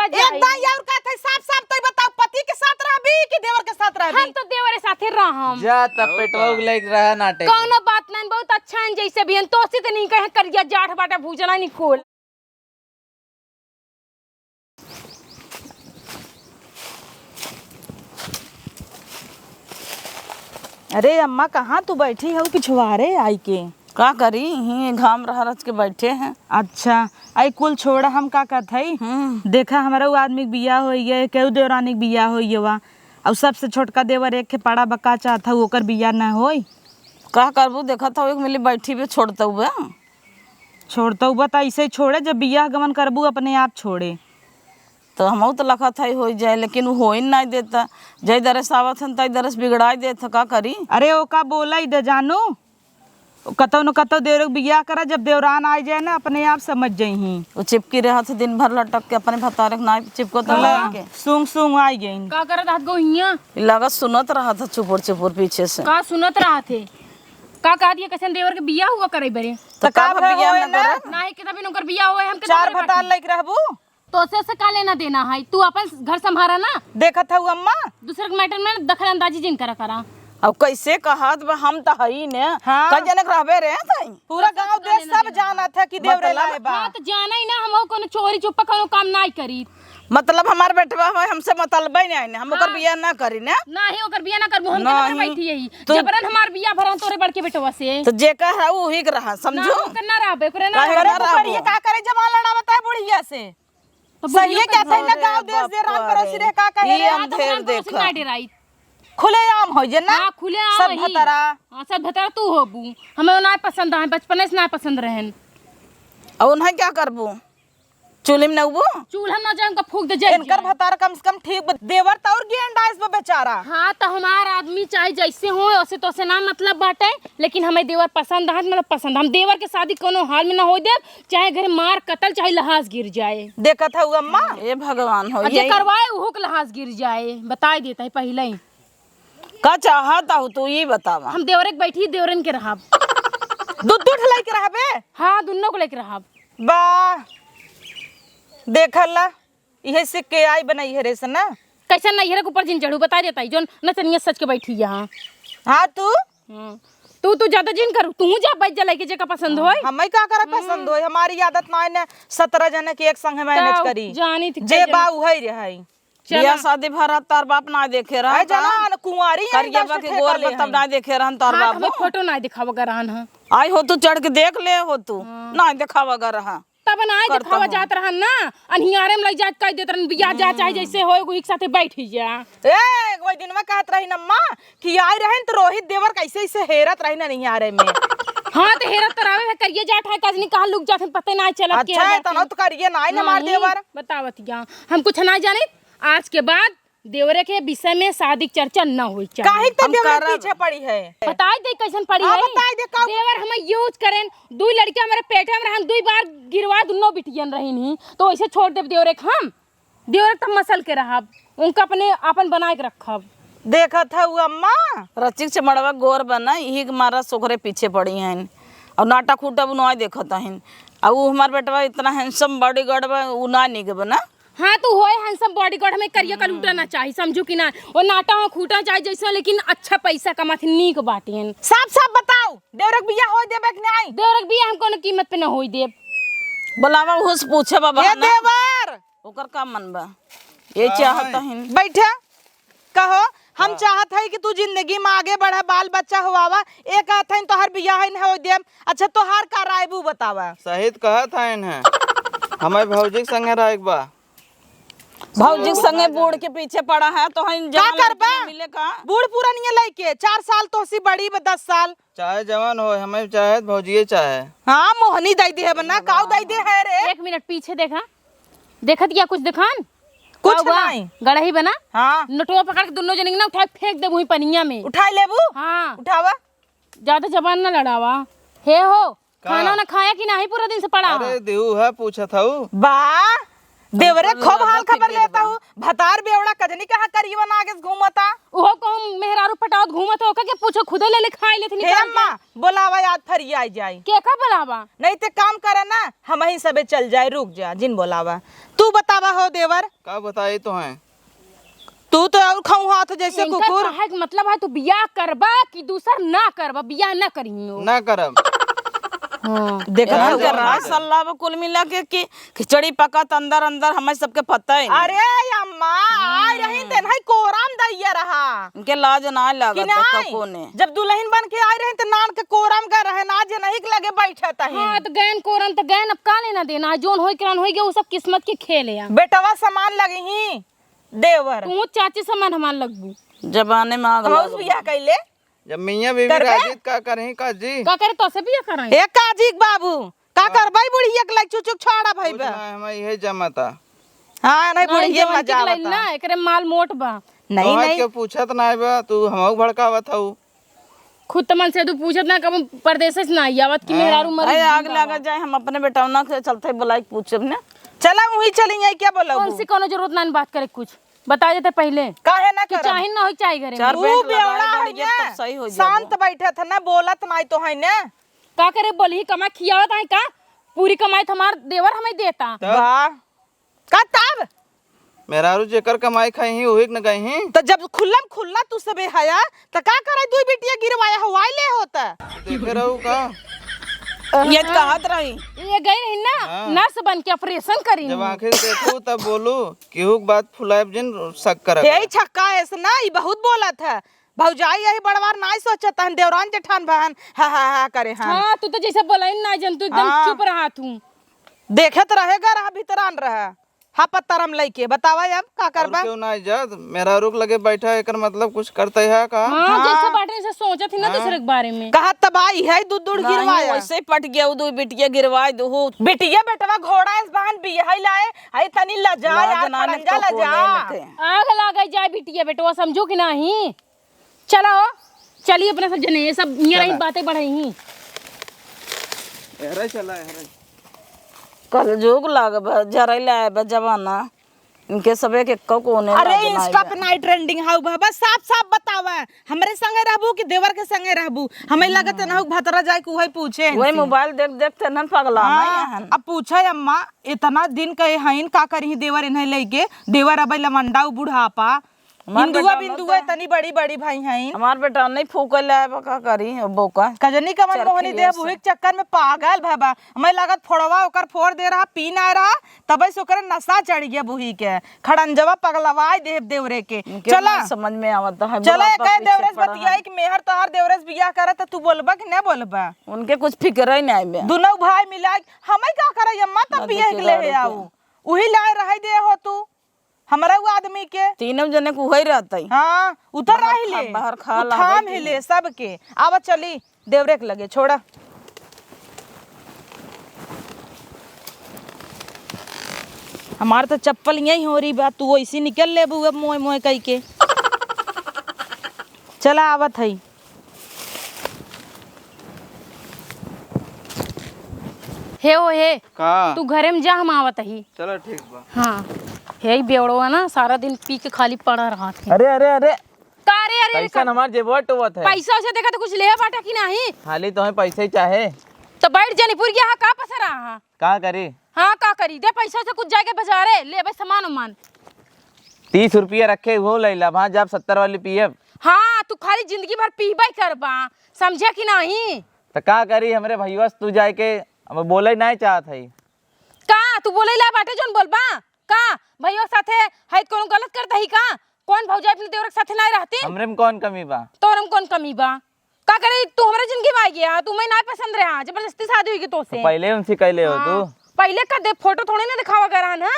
एक दाई और का थे साफ साफ तो बताओ पति के साथ रहबी कि देवर के साथ रहबी? हम तो देवर के साथे रहम। जा तब पेटवा उगले रहा नाटे कौनो बात नहीं, बहुत अच्छा है जैसे भी तो से तो नहीं कहे करिया जाठ बाटा भूजना निकोल। अरे अम्मा कहाँ तू बैठी है पिछवाड़े आई के? का करी ही घाम रहा रच के बैठे हैं। अच्छा आई कुल छोड़ा हम का कहत हई देखा हमारा वो आदमी के बियाह होई है केहू देवरानी के बियाह होई है वा और सबसे छोटका देवर एक के पाड़ा बका चाहता ओकर बियाह ना होई। का करबू देखा था एक मिली बैठी पे छोड़ता हुआ छोड़ता हुआ तो ऐसे ही छोड़े जब बियाह गमन करबू अपने आप छोड़े। तो हम तो लखा था हो जाए लेकिन वो हो ही नहीं देता। जय दरस आवत हन तई दरस बिगड़ा देता का करी। अरे ओ का बोला ही दे जानू कतो न कतो देवर के बियाह करा जब देवरान आ जाए ना अपने आप समझ जाही। वो चिपकी रहा था दिन भर लटक के अपने भतारे ना चिपको तो लग के सूंघ सूंघ आई गई। का करत हाथ गोहिया लागत सुनत रहा था चुपुर चुपुर पीछे से। का सुनत रहा थे का कह दिया कैसे देवर के बियाह हुआ करे बरे तो का बियाह न करे नाही के तभी नौकर बियाह होए हम के चार भतार लाइक रहबू तो से का लेना देना है। तू अपन घर संभारा ना, देखत हऊ अम्मा दूसरे के मैटर में दखल अंदाजी जिन करा। अब कैसे कहत बा हम तो हई ने हाँ। का जनक रहबे रे तई पूरा गांव देश सब जाना था कि देवरे लाए बा। हां तो जाना ही ना हम कोनो चोरी चुप्पा कोनो काम नहीं करी। मतलब हमार बेटवा हमसे मतलब नहीं ने हम ओकर बियाह ना करी ने नाही ओकर बियाह ना करबो हम के बैठी यही जबरन हमार बियाह भरन तोरे बड़के बेटवा से तो जे का है वो ही रहा समझो करना रहबे करे ना काहे ना पर ये का करे जमा लड़ावत है बुढ़िया से सही है क्या था ना गांव देश दे राम पड़ोसी रे का कहे रे हम ढेर देखा खुले आम हो जे ना हां खुले आ सब भतरा। हां सब भतरा तू होबू हमें ना पसंद है बचपन से ना पसंद रहन। और उन्हें क्या करबू चूल्हे में नउबू चूल्हा ना जाए उनका फूक दे जाए इनकर भतार कम से कम ठीक देवर तो और गेंडा इस पे बेचारा। हाँ तो हमार आदमी चाहे जैसे हो वैसे तो से ना मतलब बाटे लेकिन हमें देवर पसंद है मतलब पसंद हम देवर के शादी कोनो हाल में ना हो दे चाहे घर मार कतल चाहे लहास गिर जाए। देखत हऊ अम्मा ए भगवान हो जे करवाए वो के लहास गिर जाए बता देता है पहले ही का चाहता हो तू ये बतावा। हम देवरे के बैठी देवरन के रहब दूध दूध लेके रहबे। हाँ दोनों को लेके रहब बा देखला यही से के आई बनाई है रे सना कैसा नहीं है ऊपर जिन चढ़ू बता देता है जो नचनिया सच के बैठी यहाँ। हाँ तू तू ज्यादा जिन करू तू जा बैठ जा लेके जेका पसंद होय हमें का करे पसंद होय हमारी आदत ना है 17 जने के एक संग मैनेज करी जानी थी जे बा वही रही बियाह शादी भरा तार बाप ना देखे रहा जना कुंवारी करिया बा के गोर तब ना देखे रहन तार बाप हमें फोटो ना दिखावा गरान हां आई हो तू चढ़ के देख ले हो तू ना दिखावा गर रहा तब ना दिखावा जात रहन ना अनहियारे में लग जात कह देत रहन बियाह जा चाहे जैसे होय एगो एक साथे बैठ जा। ए कोई दिन में कहत रही नम्मा कि आई रहन तो रोहित देवर कैसे ऐसे हेरत रही ना नहीं आ रहे में। हां तो हेरत करावे है करिए जाट है कजनी कहां लुक जात पता ना चलत के अच्छा है तो करिए ना ना मार देवर बतावत या हम कुछ ना जाने आज के बाद देवरे के विषय में शादी चर्चा न होई चाहिए। काहे तो देवर पीछे पड़ी है बताई दे कैसन पड़ी हाँ, है बताई दे का देवर हम यूज करें दो लड़के हमारे पेटे में रहन दुई बार गिरवा दोनों बिटियन रही नहीं तो ऐसे छोड़ देव देवरे हम देवरे तब मसल के रहब उनका अपने अपन बनाए के रखब। देखा था वो अम्मा रचिक से मड़वा गोर बना यही के मारा सोखरे पीछे पड़ी हैं और नाटा खूटा बुनवाई देखता हैं और वो हमार बेटवा इतना हैंडसम बॉडीगार्ड बा उ ना निक बना। हाँ तो होए हैंडसम बॉडीगार्ड हमें करिया का लूटना चाहिए समझू कि ना वो नाटा हो खूटा चाहिए जैसे लेकिन अच्छा पैसा कमाते नीक बाटेन। साफ साफ बताओ देवरक बिया हो देबे कि नहीं देवरक बिया हम कोनो कीमत पे ना होई देब बुलावा हुस पूछे बाबा ये देवर ओकर का मन बा ये चाहता है बैठे कहो हम चाहत है कि तू जिंदगी में आगे बढ़े बाल बच्चा हुआवा एक कहत है तोहर बियाह है हो देब। अच्छा तोहार का राय बू बतावा। सहित कहत है हमारे भौजी के संगे रह बा भौजी संगे बूढ़ के पीछे पड़ा है तो हम क्या करबा मिले का बूढ़ पूरा नहीं लइके 4 साल तो सी बड़ी 10 साल चाहे जवान हो हमें चाहे भौजी चाहे। हाँ मोहनी दई दे है बना काऊ दई दे है रे। 1 मिनट पीछे देखा देखत या कुछ दिखान कुछ नहीं गड़ही बना हाँ नटवा पकड़ के दोनों जने ना उठा फेंक दे वही पनिया में उठाई लेबू हाँ उठावा ज्यादा जबान ना लड़ावा हे हो खाना ना खाया कि नहीं पूरा दिन से पड़ा अरे देहू है पूछा था बा देवरे खूब हाल खबर लेता हूँ। भतार बेवड़ा कजनी कहा करियो ना आगे घूमता। ओहो कहूं मेहरारू पटावत घूमत हो के पूछो खुदे ले खाई लेथनी हे अम्मा बोलावा याद फरी आई जाई। के का बुलावा नहीं ते काम करे ना हम ही सबे चल जाए रुक जा जिन बोलावा। तू बतावा हो देवर का बताई तो है तू तो और खाऊ हाथ जैसे कुकुर। है मतलब है तू बियाह करबा कि दूसर ना करबा बियाह ना करियो ना करब। देखा यार होगा जरा सल्ला बा कुल मिला के कि खिचड़ी पकत अंदर अंदर हमें सबके पता है अरे अम्मा आ रही ते नहीं कोराम दैया रहा इनके लाज ना कि लागत नहीं कको ने जब दुल्हन बन के आई रही तो नान के कोराम का रहे ना जे नहीं के लगे बैठा था हाँ तो गैन कोरन तो गैन अब का लेना देना जोन होई करन होई गया वो सब किस्मत के खेल है। बेटवा सामान लगी ही देवर तू चाची समान हमार लगबू जबाने में आग हाउस बियाह कैले जब मियाँ बीवी करबे? राजी का करें का जी का करे तो से बियाह कर रहे ए काजी बाबू का करबै बुढ़िया के लाग चुचुक छोड़ा भाई बा हमें यही जमाता हां नहीं बुढ़िया मजा आवता ना एकरे माल मोट बा नहीं नहीं के पूछत ना बा तू हमहू भड़कावत हूँ खुद तमन से तू पूछत ना कब परदेश से ना आवत कि मेहरारू मर अरे आग लगा जाए हम अपने बेटौना के चलते बुलाई पूछब ने चला वही चलेंगे क्या बोला कौन सी कोनो जरूरत ना बात करे कुछ बता देते पहले काहे ना कि कर चाहे ना हो चाहे घरे चार में। बेट तू बेवड़ा लगाए है बढ़िया ना, तब सही हो जाए शांत बैठे थे ना बोलत नहीं तो है ना का करे बोली कमा खियावत है का पूरी कमाई तो हमार देवर हमें देता वाह का तब मेहरारू जेकर कमाई खाई ही वही न गई ही तो जब खुल्लम खुल्ला तू सबे हया तो का करे दुई बिटिया गिरवाया हवाई ले होता देखे रहू का ये कहत रही ये गई रही ना नर्स बन के ऑपरेशन करी जब आखिर देखू तब बोलू केहू के बात फुलाब जिन शक करब यही छक्का ऐसे ना ये बहुत बोला था भौजाई यही बड़वार ना सोचता है देवरान जेठान बहन हा करे हाँ हाँ तू तो जैसे बोला ना जन तू एकदम हाँ। चुप रहा तू देखत रहेगा रहा भीतरान रहा हा पत्थर हम लइके बतावा अब का करबा क्यों ना इज्जत मेहरारू के लगे बैठा एकर मतलब कुछ करते है का हाँ जैसे बाटे से सोचा थी ना दूसरे के बारे में कहा तबाई है दूध दूध गिरवाया वैसे ही पट गया दो बिटिया गिरवाए दो बिटिया बेटवा घोड़ा इस बहन बियाह लाए आई तनी लजा यार खड़ंजा लजा आग लगा जाए बिटिया बेटवा समझो कि नहीं चलो चलिए अपने सब जने ये सब ये रही बातें बढ़ाई अरे चला अरे कल जोग लाग जरैला है जवाना इनके सबे के कोने अरे इंस्टा पे नाइट ट्रेंडिंग हाउ बस साफ साफ बतावा हमरे संगे रहबू कि देवर के संगे रहबू हमें लगत ना भतरा जाए के वही पूछे वही मोबाइल देख देख ते न पगला हाँ, अब पूछे अम्मा इतना दिन कहे हईन का करी देवर इन्हें लेके देवर अब लमंडा बुढ़ापा बिंदुआ बिंदुआ तनी बड़ी बड़ी भाई हईन हमार बेटा नहीं फूकल है का करी बोका कजनी का मन मोहनी दे बुही के चक्कर में पागल भाबा हमें लागत फोड़वा ओकर फोड़ दे रहा पी ना रहा तबे से ओकर नशा चढ़ गया बुही के खड़ंजवा पगलवाई देव देवरे के चला समझ में आवत है चला कह देवरेस बतियाई कि मेहर तोहर देवरेस बियाह करे त तू बोलबा कि ना बोलबा उनके कुछ फिक्र ही नहीं बे दोनों भाई मिला हमें का करे अम्मा तब बियाह के ले आऊ उही लाए रह दे हो तू हमारा वो आदमी के तीनों जने को वही रहता है हाँ उतर रही ले बाहर खा ला थाम हिले सबके आवा चली देवरे के लगे छोड़ा हमार तो चप्पल यही हो रही बात तू ऐसी निकल ले अब मोए मोए कही के चला आवत है हे ओ हे का तू घरे में जा हम आवत ही चलो ठीक बा हाँ हे बेवड़वा ना सारा दिन पी के खाली पड़ा रहा था अरे अरे अरे का रे अरे पैसा हमार जेबवा टोवत है पैसा उसे देखा तो कुछ ले बाटा कि नहीं खाली तुम्हें पैसे ही चाहे तो बैठ जनीपुर गया का पसरा रहा का करी हाँ का करी दे पैसा से कुछ जाके बाजारे ले भाई सामान उमान 30 रुपया रखे वो लैला वहाँ जब 70 वाली पियब हाँ तू खाली जिंदगी भर पीबा करबा समझे कि नहीं तो का करी हमरे भैया तू जाए के हम बोले नहीं चाहत है का तू बोले ला बाटे जोन बोलबा का भैया साथे है कोनो गलत करता ही का कौन भौजाई अपने देवर के साथे नहीं रहती हमरे में कौन कमी बा तोरम कौन कमी बा का करे तू हमारे जिंदगी में आ गया तू मैं ना पसंद रहा जबरदस्ती शादी हुई तो से पहले उनसे कहले हो तू पहले का दे फोटो थोड़ी ना दिखावा करा ना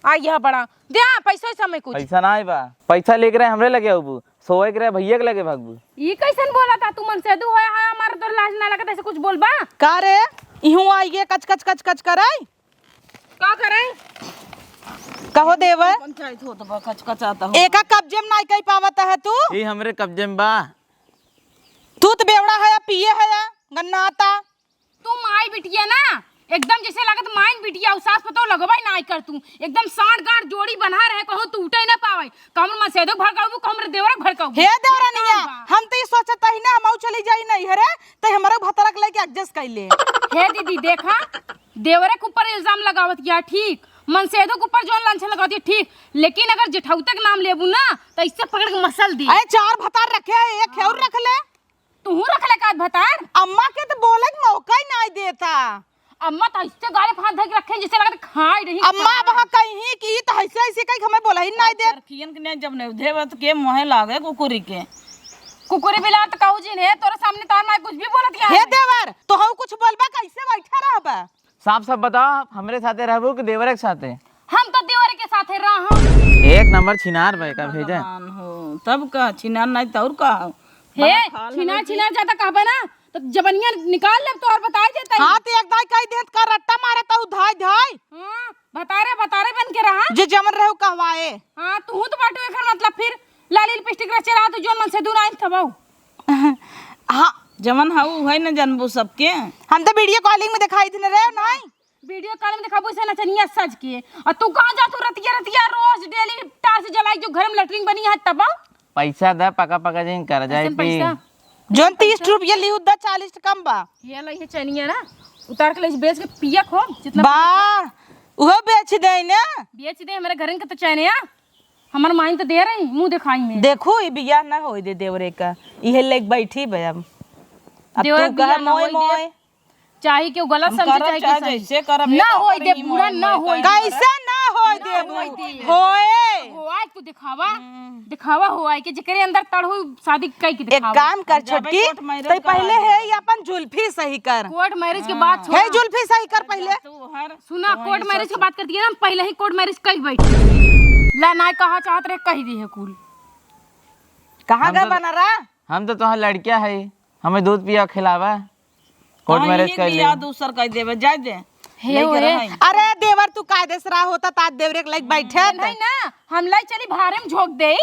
आ यह बड़ा दे पैसा समय कुछ पैसा ना है बा पैसा लेके रहे हमरे लगे अबू सोए के रहे भैया के लगे भागबू ये कैसन बोला था तू मन से दू होया है हमारा तो लाज ना लगा ऐसे कुछ बोलबा का रे इहू आइए कच कच कच कच कराई का करे कहो देवर पंचायत हो तो कचकचाता हो एका कब्जे में नहीं कही पावत है तू ये हमरे कब्जे में बा तू तो बेवड़ा है पिए है गन्नाता तू माई बिटिया ना एकदम जैसे लागत माइन बिटिया सास पतो लगवाई ना कर तू एकदम साठ गांठ जोड़ी बना रहे कहूं टूटे ना पावे कमर मसेदो भड़काऊ कमर देवरा भड़काऊ हे देवरानिया हम तो ये सोचत ही ना हम चली जाई नहीं हरे तो हमारा भतरक लेके एडजस्ट कर ले। हे दीदी देखा देवरे के ऊपर इल्जाम लगावत किया ठीक मनसेदो के ऊपर जोन लांछन लगावत ठीक लेकिन अगर जेठौते के नाम लेबू ना तो इससे पकड़ के मसल दी। अरे 4 भतार रखे है एक और रख ले तू रख ले का भतार अम्मा के तो बोले के मौका ही नहीं देता। अम्मा तो इससे गाले फांद धक रखे जैसे लगत खाई रही अम्मा वहां कहीं की तो ऐसे ऐसे कहीं हमें बोला ही नहीं दे खियन के जब ने देवत के मोहे लागे कुकुरी के कुकुरे बिला तो कहू जी ने तोरे सामने तार मार कुछ भी बोलत या हे देवर तो हम कुछ बोलबा कैसे बैठा रहबा साफ साफ बताओ हमरे साथे रहबो कि देवर के साथे? हम तो देवर के साथे रह एक नंबर छिनार भाई का भेजा हो तब का छिनार नहीं तो और का हे छिनार छिनार ज्यादा कहबा ना तो जबनिया निकाल ले तो और बता देता हां तो एक दाई कह देत का रट्टा मारे तो धाय धाय हां बतारे बन के रहा जे जमन रहू कहवाए। हां तू तो बाटो एखर मतलब फिर लाली लिपस्टिक रचे रहा तो जोन मन से दूर आई थबाऊ हां जमन हाउ है न जनबू सबके हम तो वीडियो कॉलिंग में दिखाई दिन रे नहीं वीडियो कॉल में दिखाबो से नचनिया सज के और तू कहां जा तू रतिया रोज डेली टार से जलाई जो घर में लैट्रिन बनी है तबाऊ पैसा दा पका पका जिन कर जाए पी पैसा जोन 30 रुपया ली उदा 40 कम बा ये लई है चनिया ना उतार के ले बेच के पिया खो जितना बा वो बेच दे ना बेच दे हमारे घर के तो चनिया हमर माइन तो दे रही मुंह दिखाई में देखो ये बियाह ना होई दे देवरे का इहे लेके बैठी बे अब देवर तू कह बियाह ना मोय होई दे। मोय चाहे के गलत समझे चाहे के सही जैसे करब ना होई दे पूरा ना होई कैसे ना होई दे होए होआई तू दिखावा होआई के जेकरे अंदर तड़हु शादी कई के एक दिखावा काम कर छोटकी तो पहले है ये अपन जुल्फी सही कर कोर्ट मैरिज के बाद है जुल्फी सही कर पहले सुना कोर्ट मैरिज की बात करती है ना पहले ही कोर्ट मैरिज कई बैठी ला ना कहा चाहत रहे कही दी है कुल कहां का बना रहा हम तो तोहार लड़किया है हमें दूध पिया खिलावा कोर्ट मैरिज कर ले दूसर कह देवे जाय दे हे ओए अरे देवर तू कायदे से रहा होता ताज देवरे के लाइक बैठे नहीं ना हम लाई चली भारे में झोंक दे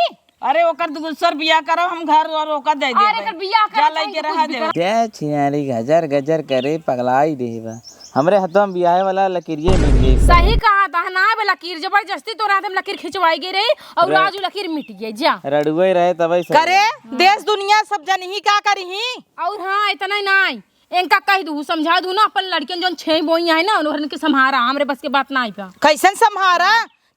अरे ओकर दूसर बियाह करब हम घर और ओकर दे दे अरे कर बियाह कर जा लेके रहा दे क्या छिनारी गजर गजर करे पगलाई देबा हमरे हाथों में बियाह वाला लकीरिए मिल गई सही कहा दहना बे लकीर जबरदस्ती तो रात में लकीर खिंचवाई गई रही और राजू लकीर मिट गई जा रड़ुए रहे तब करे देश दुनिया सब जन ही का करही और हाँ इतना ही नहीं इनका कह दू समझा दू ना अपन लड़कियन जोन 6 बोई है ना उन्होंने के संहारा हमरे बस के बात ना आई का कैसन संहारा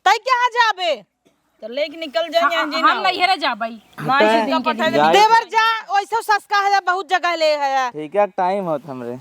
तई कहां जाबे तो लेके निकल जाए हम नहीं हेरे जा भाई ना पठा दे देवर जा ओइसे सस्का है बहुत जगह ले है ठीक है टाइम होत हमरे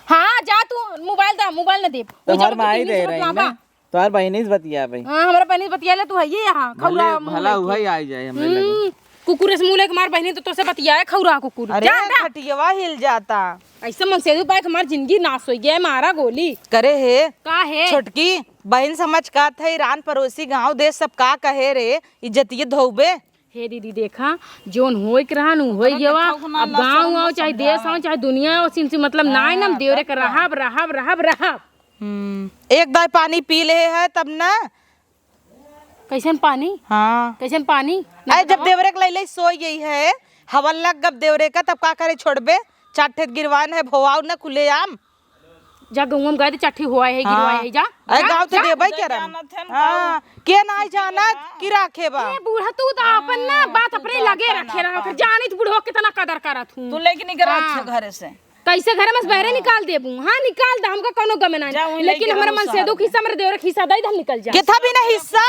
हाँ जा तू मोबाइल न दे तुम्हार माई दे रही ना तोहार बहिनी से बतिया भाई हां हमरा बहनी बतिया ले तू है ये यहां खौरा भला हुआ ही आ जाए हमरे लगे कुकुर से मुंह हमार बहनी तो से बतिया खौरा कुकुर अरे खटियावा हिल जाता ऐसे मन से पाए हमार जिंदगी नाश हो गया मारा गोली करे है का है छोटकी बहन समझ का था ईरान पड़ोसी गांव देश सब का कहे रे इज्जतिये धोबे हे दीदी देखा जोन होई के रहन होई गवा अब गांव आओ चाहे देश आओ चाहे दुनिया आओ सिंसी मतलब नाय नम देवरे के रहब एक दाई पानी पी ले है तब ना कैसन पानी हाँ कैसन पानी अरे जब देवरे के लैले सोई गई है हवन लग गब देवरे का तब का करे छोड़बे चाटे गिरवान है भोवाऊ ना खुले आम जा गंगम गए चट्ठी हुआ है गिरवाए है जा अरे गांव तो देबई के रम हां के नहीं जाना कि राखे बा ए बूढ़ा तू तो अपन ना बात अपने लगे रखे रहा फिर जानी तू बूढ़ो कितना कदर करत हूं तू लेके निकल अच्छा घर से कैसे घर में बहरे निकाल देबू हां निकाल दे हमका कोनो गमे ना लेकिन हमरा मन से दो खिस्सा मेरे देवर खिस्सा दई हम निकल जा केथा भी नहीं हिस्सा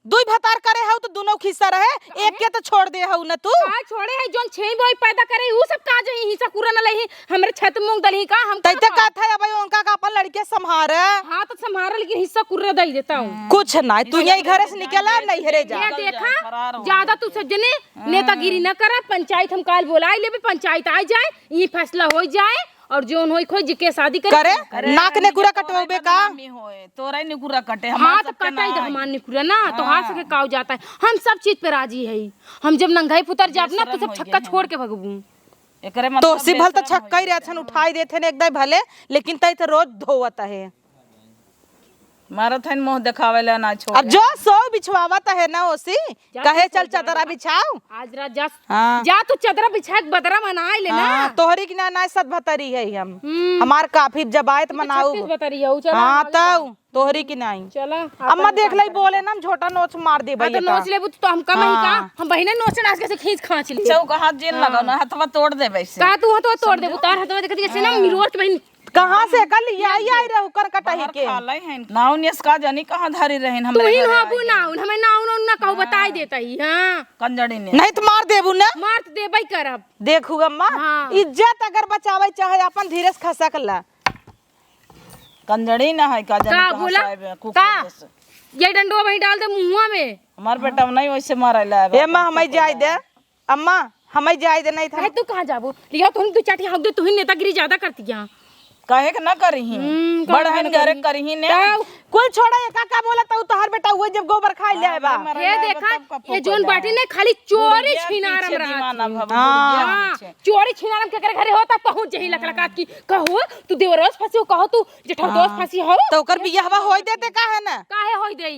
दुई भतार करे हउ तो दोनों खिस्सा रहे एक के तो छोड़ दे हउ ना तू का छोड़े है जोन 6 बोई पैदा करे ऊ सब का जही हिस्सा पूरा न लही हमरे छत मूंग दलही का हम तई तक का था अब उनका का अपन लड़के संभारे हां तो संभारा लेकिन हिस्सा कुर्रा दई देता हूं कुछ नहीं तू यही घर से निकला नहीं हरे जा ये देखा ज्यादा तू सज्जने नेतागिरी न कर पंचायत हम काल बुलाए लेबे पंचायत आ जाए ये फैसला हो जाए और जोन होई खोई जिके शादी करे नाक ने कुरा कटवाबे का तोरा ने कुरा कटे हाँ तो कटाई दे हमार निकुरा ना तो हाथ से काव जाता है हम सब चीज पे राजी है हम जब नंगाई पुतर जाब ना तो सब छक्का छोड़ के भगबू एकरे तो सिभल तो छक्का ही रहथन उठाई देथे ने एकदम भले लेकिन तई तो रोज धोवत है मारत है मुंह दिखावे ला ना छोड़ अब जो सो बिछवावत है ना ओसी कहे चल चदरा बिछाओ आज रात जा हाँ। जा तू चदरा बिछा के बदरा मना ले ना। हाँ, तोहरी की ना सत भतरी है हम हमार काफी जबायत मनाऊ। 36 बता रही है चला। हाँ तब तोहरी की नहीं चला अम्मा देख ली बोले ना हम छोटा नोच मार दे तो नोच ले तो हम कम ही का हम बहिने नोचन आज कैसे खींच खांच ले चौक हाथ जेल लगाओ ना हाथवा तोड़ दे वैसे का तू तो तोड़ दे उतार हाथ देखत कैसे ना मिरोर के बहिन कहाँ से कल आई रहू कर कटही के खाले हैं नाउनियस का जानी कहाँ धारी रहेन तू हमरे ही हाबू ना हमें ना ना कहू बताई देता ही हां कंजड़ी ने नहीं तो मार देबू ना मार तो देबई करब। देखू अम्मा हाँ। इज्जत अगर बचावे चाहे अपन धीरे से खसक ला कंजड़ी ना है का जानी का कहाँ बोला साहब है, कुकुर का जैसे। ये डंडो वही डाल दे मुंहवा में हमार बेटा नहीं वैसे मारेला ए मां हमें जाय दे अम्मा हमें जाय दे नहीं था है तू कहां जाबू लिया तू दो चाटी हाथ दे तू ही नेतागिरी ज्यादा करती है। कहे के ना करही बड़हन घरे करही ने कुल छोड़ा ये काका बोला तो तोहर बेटा हुए जब गोबर खाई ले बा ये देखा ये जोन बाटी ने खाली चोरी छीनारम रहा हां चोरी छीनारम के करे घरे होता पहुंच जही लकलकात की कहो तू देवरस फंसी कहो तू जेठौदोस फंसी हो तो ओकर बियाहवा होई देते का है ना काहे होई देई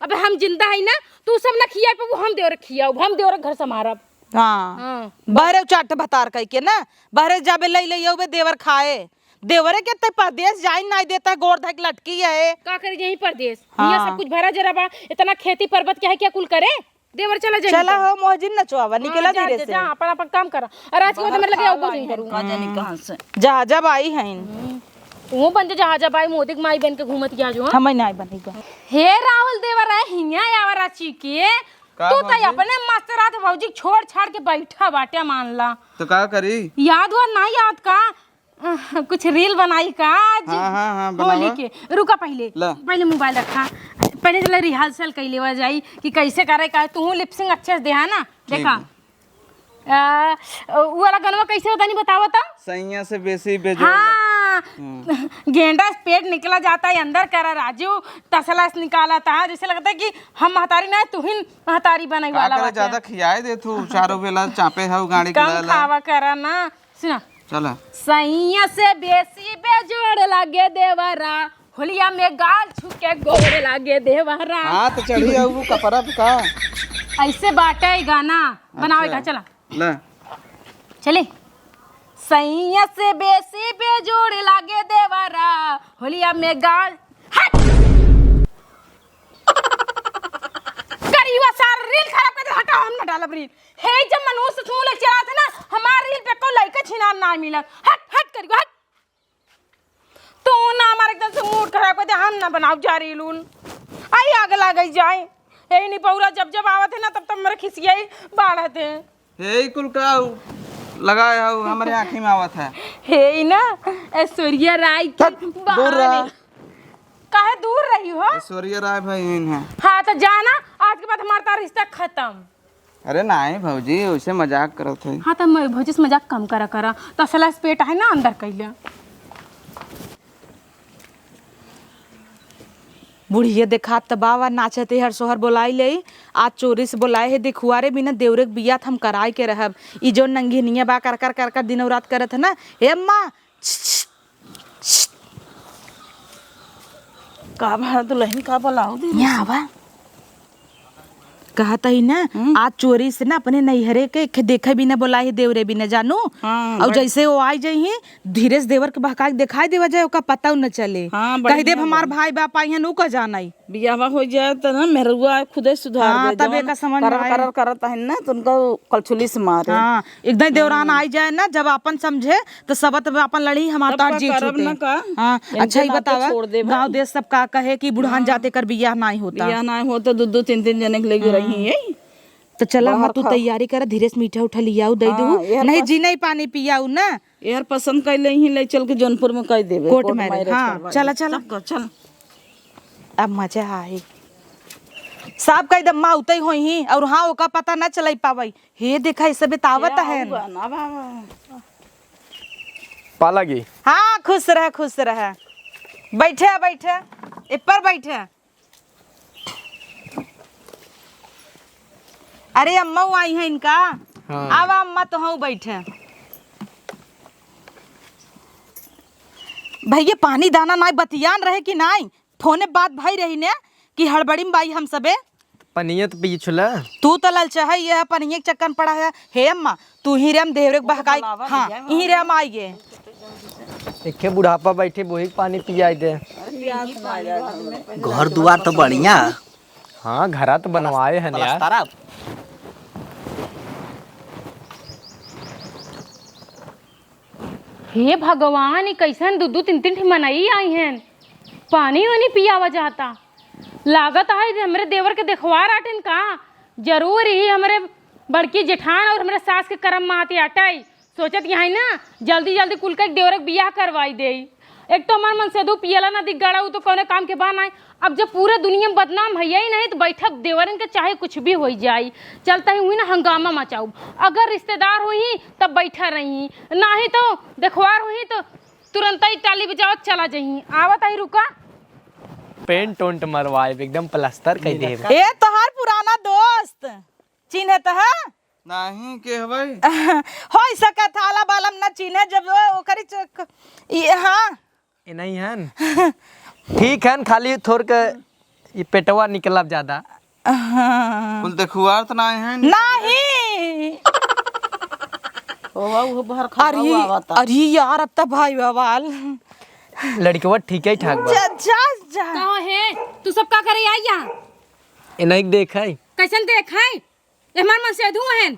अबे हम जिंदा है ना तू सब ना खिया पे हम देवर खियाऊ हम देवर घर संभारब। हाँ हां बहरे चाट भतार कह के ना बहरे जाबे लई लई होबे देवर खाए देवरे के ते परदेश जाई नहीं देता गोर धक लटकी है का करे यहीं परदेश हाँ। ये सब कुछ भरा जरा बा इतना खेती पर्वत क्या है क्या कुल करे देवर चला जाए चला हो मोहजिन नचवावा निकला धीरे से जा अपन अपन काम कर और आज के बाद मेरे लगे आउगो नहीं करूं का जानी कहाँ से जहाजब आई है वो बन जहाज भाई मोदी के माई बन के घूमत गया जो हमें नहीं बनेगा हे राहुल देवर है हिया यावरा ची के तू तो अपने मस्त रात भौजी छोड़ छाड़ के बैठा बाटे मान ला तो का करी याद हुआ ना याद का कुछ रील बनाई का आज हाँ, होली के रुका पहले ला। पहले मोबाइल रखा पहले चला रिहर्सल कर लेवा जाई कि कैसे करे का तू लिपसिंग अच्छे से दे है ना देखा वो वाला गनवा कैसे होता नहीं बतावा था सैया से बेसी बेजोड़ हाँ गेंडा पेट निकला जाता है अंदर करा राजू तसला से निकाला था जैसे लगता है कि हम महतारी ना तू ही महतारी बनाई वाला करे ज्यादा खियाए दे तू चारों बेला चापे है गाड़ी कम खावा करा ना सुना चला सैया से बेसी बेजोड़ लागे देवरा होलिया में गाल छुके गोड़ लागे देवरा हाँ तो चढ़ी आऊ कपड़ा का ऐसे बाटे गाना बनावेगा चला ले चले सैया से बेसी बेजोड़ लागे देवरा होलिया में गाल हट करिवा सार रील खराब कर दे हटा हम ना डालब रील हे जब मनुष्य तू ले चला थे ना हमार रील पे को लइका छिनार ना मिलल हट हट करिवा हट तू ना हमारे एकदम से मूड खराब कर दे हम ना बनाओ जा रीलून आई आग लागई जाए हे नहीं पौरा जब जब आवत है ना तब तब मेरे खिसियाई बाढ़त है हे कुल का लगाए हो हमारे आँखी में आवत है हे ना ऐश्वर्या राय की दूर रहा काहे दूर रही हो ऐश्वर्या राय बहन है हाँ तो जाना आज के बाद हमारा रिश्ता खत्म। अरे नहीं भौजी वैसे मजाक करत है हाँ तो मैं भौजी से मजाक कम करा करा तो असला पेट है ना अंदर कैले बुढ़िया देखा तबावा नाचते हर सोहर बोलाई ले आज चोरी से बोलाए है देखुआरे बिना देवरे के बिया हम कराए के रहब ई जो नंगिनिया बा कर कर कर कर दिनों रात करत है ना हे अम्मा का भा दुल्हन का बोलाओ दे यहाँ आवा कहता ही ना आज चोरी से ना अपने नैहरे के देखे भी ना बोला है देवरे भी ना जानू और जैसे वो आई जाई धीरे से देवर के बहका दिखाई देवा जाए ओका पता न चले हाँ, कह देव हमार भाई बाप आई है नु का जाना बियाह हो जाए तो ना मेहरुआ खुदे सुधार हाँ, दे तब एका समझ में आए। कर करत है ना तो उनको कलछुली से मारे हाँ एकदम देवरान आई जाए ना जब अपन समझे तो सबत अपन लड़ी हमार तब तार का जी करब छूटे ना का? हाँ इनके अच्छा ही नाते बतावा छोड़ देबा। गाँव देश सब का कहे कि बुढ़ान जाते कर बियाह नहीं होता बियाह ना हो तो दो तीन तीन जने के लेके रही है तो चला मैं तू तैयारी कर धीरे से मीठा उठा लियाऊ दे दू नहीं जी नहीं पानी पियाऊ ना यार पसंद कर ले ही ले चल के जौनपुर में कह देवे कोर्ट मैरिज हाँ चला चला चल अब मजा आई सब कह दम माँ उतई होई ही और हाँ ओका पता न चलाई पावई हे देखा इस बतावत है ना बाबा पालागी हाँ खुश रह बैठे बैठे ऊपर बैठे अरे अम्मा आई है इनका हाँ। अब अम्मा तो हाँ बैठे भैया पानी दाना नहीं बतियान रहे कि नहीं फोने बात भाई रही ने कि हड़बड़ी में बाई हम सबे पनियत पीछला तू तो ललचा है ये पनिये के चक्कर पड़ा है। हे अम्मा तू ही रे हम देवरे बहकाई। हाँ यही रे हम आइए। एके बुढ़ापा बैठे वही पानी पियाई दे। घर दुआर तो बढ़िया। हाँ घरा तो बनवाए हैं यार। हे भगवान, ये कैसन 2-2 3 मनाई आई हैं। पानी वानी पियावा जाता लागत है हमरे देवर के देखवा आटिन का जरूर ही हमरे बड़की जेठान और हमरे सास के करम माते आटाई। सोचत यहाँ ना जल्दी जल्दी कुल के देवर के बियाह करवाई दे। एक तो हमार मन से दो पियला ना दिख गड़ा तो कौन काम के बान आए। अब जब पूरे दुनिया में बदनाम है ही नहीं तो बैठक देवरन के चाहे कुछ भी हो जाए चलता ही हुई ना हंगामा मचाऊ। अगर रिश्तेदार हुई तब बैठा रही, ना ही तो देखवार हुई तो तुरंत ही टाली बजावत चला जाही। आवत आई रुका पेंट ओंट मरवाए एकदम प्लास्टर कर दे। ए तोहार पुराना दोस्त चिन्ह तो है नहीं के भाई हो सका थाला बालम न चिन्ह जब वो करी हाँ ये नहीं है ठीक है खाली थोड़ के ये पेटवा निकला ज्यादा। कुल देखुआर तो नहीं है। नहीं वो बाहर खा अरे यार अब तक भाई बवाल लड़कवा ठीक है ठाक बा। जा जा जा कहाँ है तू सब का करे आई यहाँ ये नहीं देखा है कैसन देख है हमार मन से धुआं है।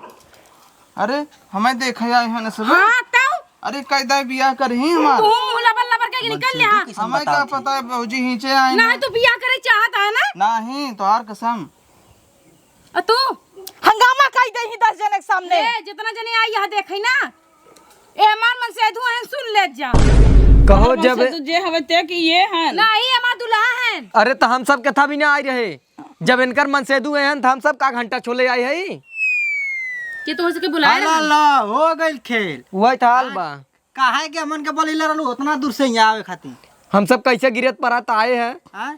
अरे हमें देखा आए हैं ना सब। हाँ तो अरे कैदा बियाह कर ही हमार। तू लबर लबर के निकल ले। हाँ हमें क्या पता है बहूजी हिंचे आए ना तू बियाह करे चाहता है ना। नहीं तोहार कसम। तू हंगामा काई दही 10 जन के सामने। ए जितना जने आई यहाँ देखे ना ए हमार मन से धुआं है सुन ले जा। कहो जब तुझे हवे ते कि ये है नहीं हमार दुल्हा है। अरे तो हम सब कथा भी ना आई रहे जब इनकर मन से दुए हैं तो हम सब का घंटा छोले आए है कि तो उसके बुलाए ला हो गइल खेल। वही था हाल बा। काहे के हमन के बोली रहलू उतना दूर से यहाँ आवे खातिर। हम सब कैसे गिरत परात आए हैं। हां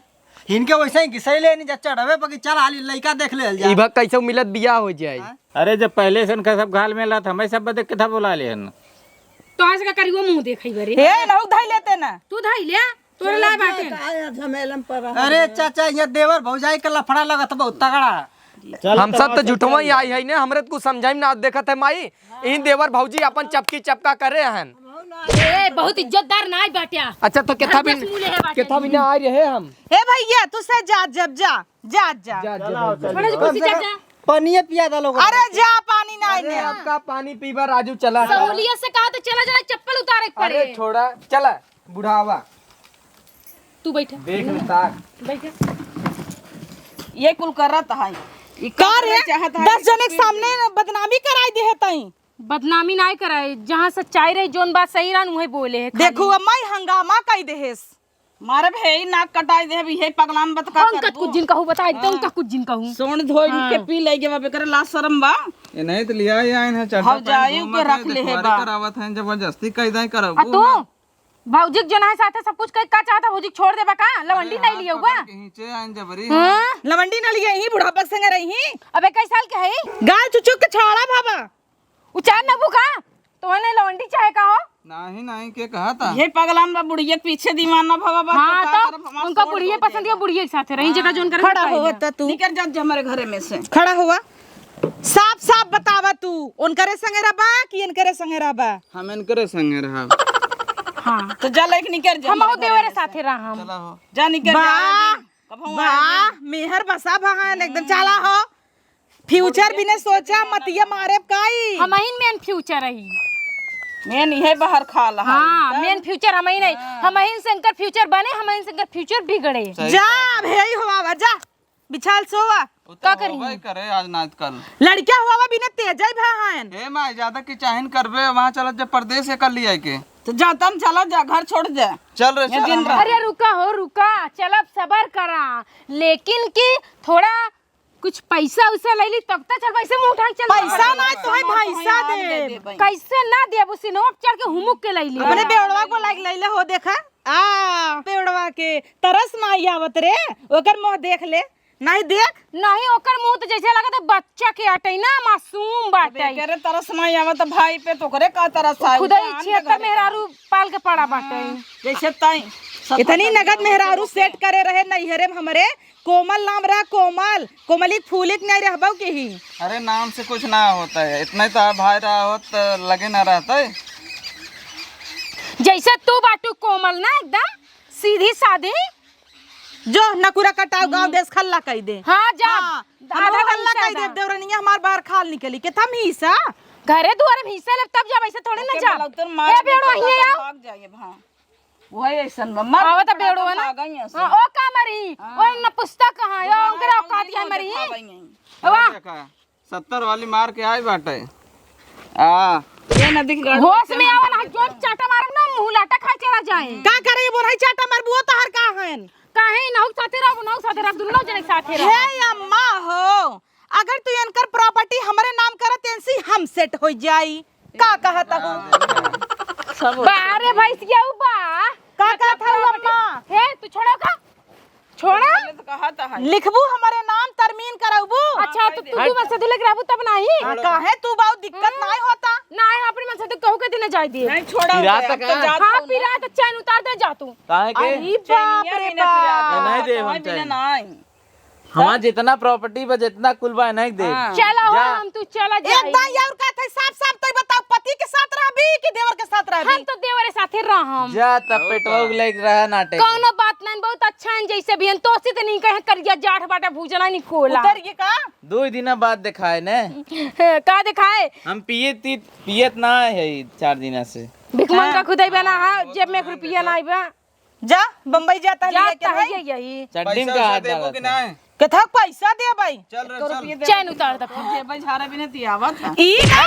इनके वैसे ही घिसैले नहीं जा चढ़वे पर चल हाली लइका देख ले जा। इभा कैसे मिलत बियाह हो जाए। अरे जब पहले से इनका सब घाल में लात हमें सब बदे कथा बुला ले तो आज का करी वो मुंह देखई बरे। हे नहु धाई लेते ना तू धाई ले तोरे ला बाटे। अरे चाचा ये देवर भौजाई के लफड़ा लगत बहुत तगड़ा। हम सब तो झूठवा ही आई है ने हमरे को समझाई ना देखत है माई इन देवर भौजी अपन चपकी चपका करे हैं। ए बहुत इज्जतदार नाई बाटिया। अच्छा तो केथा भी ना आ रहे हम। हे भैया तू से जा जब जा जा जा बड़े कुर्सी चाचा पानी पिया दा लोग। अरे जा पानी ना आने आपका पानी पीवा राजू चला। सहूलियत से कहा तो चला जरा चप्पल उतारे के पड़े। अरे छोड़ा चला बुढ़ावा तू बैठा देख लेता। बैठा ये कुल करत है कार है 10 जने के सामने बदनामी कराई दे है तई। बदनामी नहीं कराए जहाँ सच्चाई रही जोन बात सही रहा वही बोले है। देखो अम्मा हंगामा कई देहेस मारे भई नाक कटाई दे भी है पगलान बत का उनका कुछ जिन कहूँ बताई तो उनका कुछ जिन कहूँ सोन धोई के पी ले के बाबे करे ला शर्म बा। ये नहीं तो लिया आए हैं चढ़ा हम जायु के रख ले है बा करावत हैं जबरदस्ती कैदा करब। तो भौजी जो ना साथ सब कुछ का चाहता भौजी छोड़ दे बका लवंडी नहीं लिया हुआ। हिंचे आए जबरी। लवंडी ना लिए ही बुढ़ापा संग रही। अबे कई साल के है गाल चुचुक के छाड़ा भाबा उचार न भूखा तो ने लवंडी चाहे का हो। नहीं के कहा था ये पगलान बा बुढ़िया के पीछे दीवाना भवा बा। हाँ तो उनका बुढ़िया पसंद है बुढ़िया के साथ रही जगह जोन कर खड़ा हुआ तू निकल जा हमारे घरे में से खड़ा हुआ साफ साफ बतावा तू उनकरे संगे रहबा कि इनकरे संगे रहबा। हम इनकरे संगे रहा। हाँ तो जा लेके निकल जा हम देवरे साथे रहा हम चला हो जा निकल जा वाह मेहर बसा बहान एकदम चला हो फ्यूचर भी ने सोचा मतिया मारे काई। हम ही मेन फ्यूचर रही। मैं नहीं है बाहर खा ला। हाँ मेन फ्यूचर हम ही नहीं हम ही शंकर फ्यूचर बने हम ही शंकर फ्यूचर बिगड़े। जा भेई हुआ जा बिछाल सोवा का करी भाई करे आज नाच कल लड़किया हुआ बिना तेजाई भान। हे मां ज्यादा की चाहन करबे वहां चलत जब परदेश से कर लिया के तो जा तम चला जा घर छोड़ जा। चल रे चल। अरे रुका हो रुका चल अब सबर करा लेकिन कि थोड़ा कुछ पैसा उसा ले ली तब तक चल पैसे मुंह उठा के चल। पैसा ना तो है पैसा दे कैसे ना दे अब सिनोप चढ़ के हुमुक के ले ली अपने बेवड़वा को लाग लैले हो देखा आ बेवड़वा के तरस ना आवत रे ओकर मुंह देख ले नहीं देख नहीं ओकर मुंह तो जैसे लगत है बच्चा के अटई ना मासूम बाटे करे तरस नहीं आवत भाई पे तो करे का तरस आए खुदा 76 मेहरारू पाल के पड़ा बाटे जैसे ताई इतनी नगद मेहरारू सेट करे रहे नैहरे में हमरे कोमल नाम रहा कोमलिक फूलिक नहीं रहबो के ही। अरे नाम से कुछ ना होता है, इतना तो भाई रहा हो तो लगे ना रहता है। जैसे तू बाटू कोमल ना एकदम सीधी सादी जो नकुरा कटाव गांव देश खल्ला कह दे। हाँ जा आधा खल्ला कह दे देवरनिया हमार बाहर खाल निकली के थम हिस्सा घरे दुआरे में हिस्सा ले तब जा, वैसे थोड़े ना जा। ए बेड़ो हिए आओ भाग जाइए हां वही ऐसन मर आवत बेड़ो है ना। हां ओ का मरी ओ न पुस्तक कहां है ओकरा औकात है मरी वाह 70 वाली मार के आई बाटे। आ ये न दिख होश में आवा ना जो चाटा मारब ना मुंह लाटा खा चला जाए। का करे बोरई चाटा मारबो तहर का हन काहे नहु साथे रह दुनो जने साथे रह। हे अम्मा हो अगर तू इनकर प्रॉपर्टी हमरे नाम करत एनसी हम सेट हो जाई का कहत हो बारे भैंसिया बा का कहत हो अम्मा हे तू छोड़ो का छोड़ा तो कहा था लिखबू हमारे नाम तरमीन करबू। अच्छा तो तू भी मसद लेके रहबू तब नहीं काहे तू बहुत दिक्कत नहीं होता ना है अपनी मसद कहू के दिन जाई दिए नहीं छोड़ा पिरा अब तक तो जा हां पिरा तो चैन उतार दे जा तू। काहे के अरे बाप रे बाप नहीं दे हम बिना नहीं हमार जितना प्रॉपर्टी बा जितना कुल बा नहीं दे चला हो हम तू चला जा। एक दाई और का थे साफ साफ तो बताओ पति के साथ रहबी कि देवर के साथ रहबी। हम तो देवरे साथे रहम जा तब पेटवा लेके रहा नाटे कौनो बात नहीं बहुत अच्छा है जैसे भी तो से नहीं कहे करिया जाठ बाटा भूजना नहीं खोला उतर ये का 2 दिन बाद दिखाए ने का दिखाए हम पियत ना है 4 दिन से भिखमंगा खुदाई बना जेब में रुपया नहीं बा जा बम्बई जाता है लेके जाता है भाई यही चड्डी का हाथ देबो कि डाला नहीं? कथा पैसा दे भाई चल रे चल चैन उतार दे जेब झारा भी नहीं आवत ई का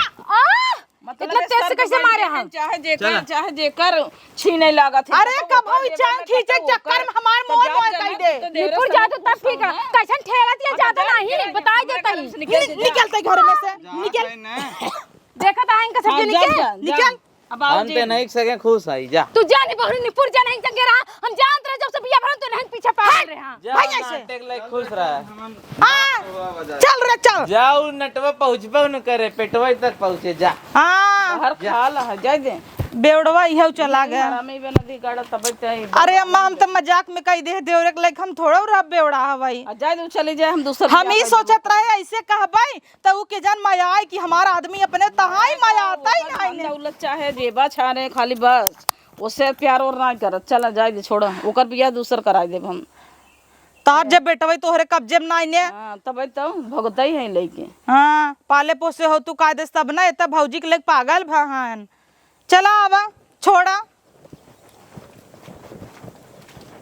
इतना तेज से कैसे मारे हम चाहे जेकर छीने लागत है अरे कब हो चांद खींचे चक्कर में हमार मोर मोर कह दे निपुर जा तो तब ठीक है कैसन ठेला दिया ज्यादा नहीं बता देता ही निकलते घर में से निकल देखा था इनका सब निकल अब हम ते नहीं सके खुश आई जा तू जाने बहु निपुर जा नहीं जंगे रहा हम जानते रहे जब से बिया भरन तो नहीं पीछे पागल रहे हां जा नाटे के लिए खुश रहा हां चल रे चल जाओ नटवा पहुंचबो न करे पेटवा तक पहुंचे जा हां हर खा ला जाय दे बेवड़वा इहो चला गया हमें भी नदी गाड़ा तब तय अरे अम्मा हम तो मजाक में कह दे देवरे के लाइक हम थोड़ा रह बेवड़ा हवाई जाय दे चले जाए हम दूसरा हम ही सोचत रहे ऐसे कहबाई तो ऊ के जान माया आई कि हमारा आदमी अपने तहाई माया आता ही नहीं दौलत चाहे जेबा छाने खाली बस उससे प्यार और ना करत चला जाय दे छोड़ ओकर बियाह दूसर कराई देब हम तार जब बेटवा तोहरे कब्जे में नहीं ने हां तब तो भगता ही है लेके हाँ पाले पोसे हो तू कायदे तब ना तब भौजी के लेके पागल भहन चला आवा छोड़ा